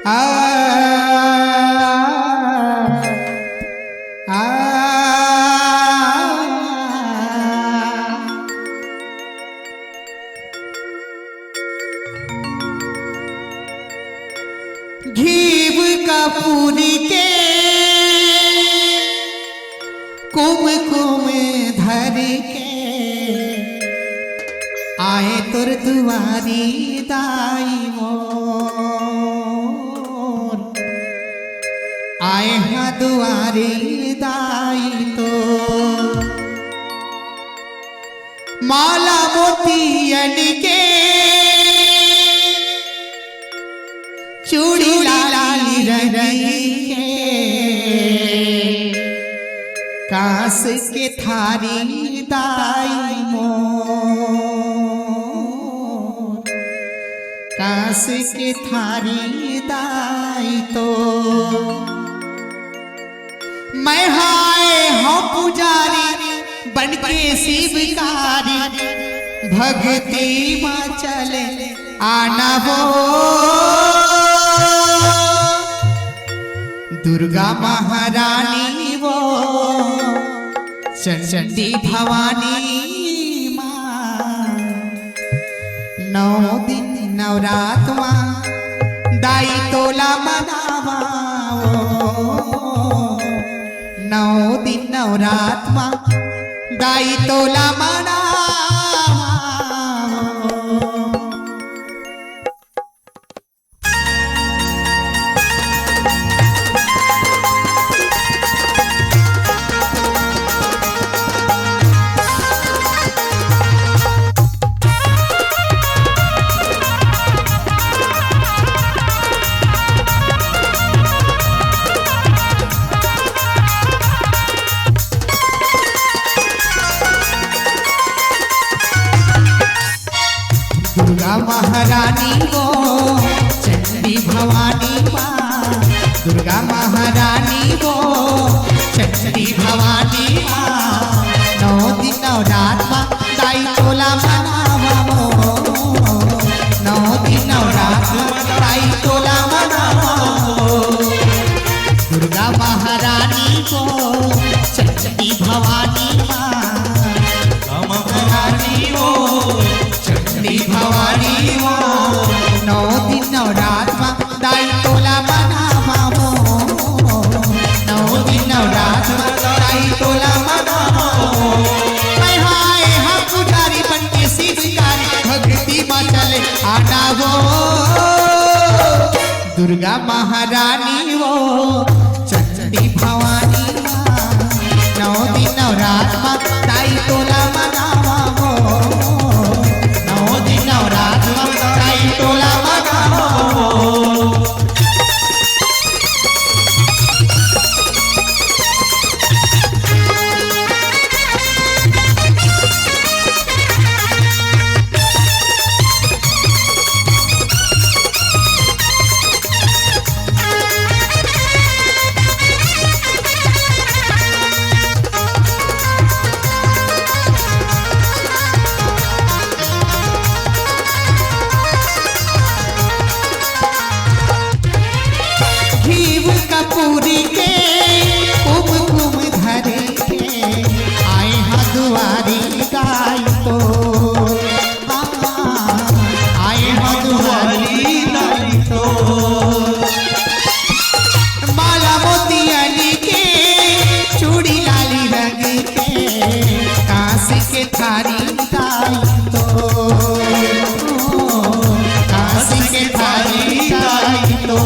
आ, आ, घीव कपूरी के कुमकुम धर के आए तुर दुआरी दाई मोर आए हाँ दुआरी दाई तो माला मोतियन के चूड़ी लाली रंगी के कांस के थारी दाई मोर कांस के थारी दाई तो मैं हाय हूँ पुजारी बन के शिवकारी भक्ति माँ चले आना वो दुर्गा महारानी वो चंडी भवानी माँ 9 दिन नवरात माँ दाई तोला मनावा 9 दिन नवरात माँ दाई तोला मनावा दुर्गा महारानी वो चंडी भवानी माँ दुर्गा महारानी वो चंडी भवानी माँ 9 दिन नवरात माँ दाई तोला मनावा 9 दिन नवरात माँ दाई तोला मनावा दुर्गा महारानी वो चंडी भवानी माँ महारानी वो चंडी भवानी वो 9 दिन नवरात माँ दाई तोला मनावा 9 दिन नवरात माँ दाई तोला मनावा मैं हाय हाँ पुजारी बन के शिवकारी भक्ति माँ चले आना वो दुर्गा महारानी वो चंडी भवानी माँ 9 दिन नवरात माँ दाई तोला मनावा नवरात दाई तोला मनावा कपूरी के कुमकुम धरे के आए हाँ दुआरी दाई तो आए हाँ दुआरी दाई तो माला मोतियन के चूड़ी लाली रंग के कांस के थारी दाई तो कांस के थारी दाई तो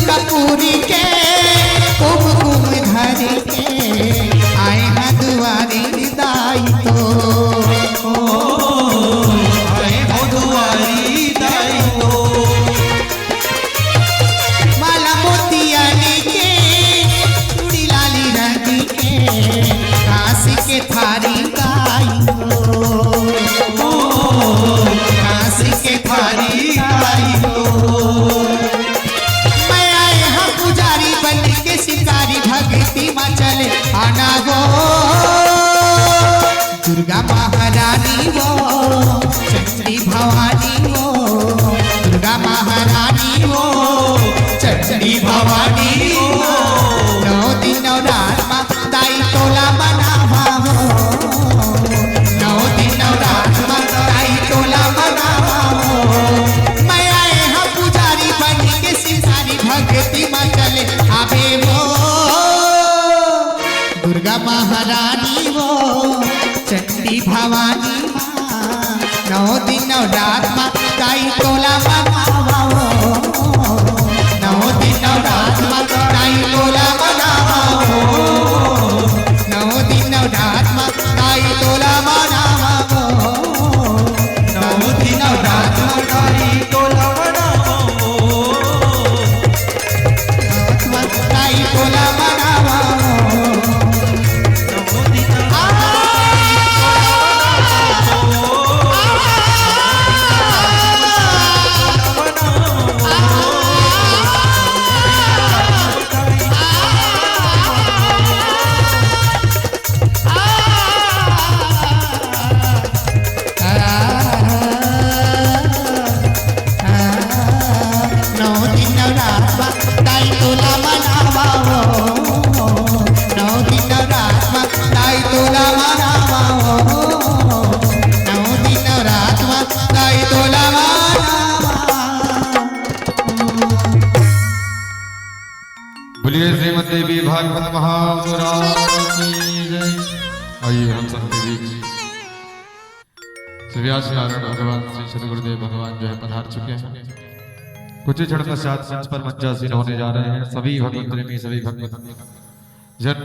कपूरी के कुमकुम धर के आए हैं दुआरी दाई तो आए हैं दुआरी दाई तो माला मोतियन के चूड़ी लाली रंग के कांस के थारी दाई तो कांस के थारी दाई तो वो दुर्गा महारानी वो चंडी भवानी वो दुर्गा महारानी वो चंडी भवानी वो 9 दिन 9 रात में दाई तोला मनावा वो 9 दिन 9 रात में दाई तोला मनावा वो मैं आए हाँ पुजारी बनी के सिंगारी भक्ति में चले आवे वो दुर्गा महारानी वो चंडी भवानी माँ 9 दिन 9 रात में दाई तोला मनावा वो 9 दिन 9 रात में दाई तोला मनावा वो 9 दिन 9 रात में दाई तोला मनावा वो 9 दिन 9 रात में दाई तोला मनावा वो दाई तोला मनावा बोलिए श्रीमद देवी भागवत महापुराण की जय। आइए हम सबके बीच श्री व्यास नारायण भगवान श्री सदगुरुदेव भगवान जो है पधार चुके हैं। कुछ ही क्षण पश्चात मंच पर मंचासीन होने जा रहे हैं। सभी भगवत प्रेमी सभी भगवत जन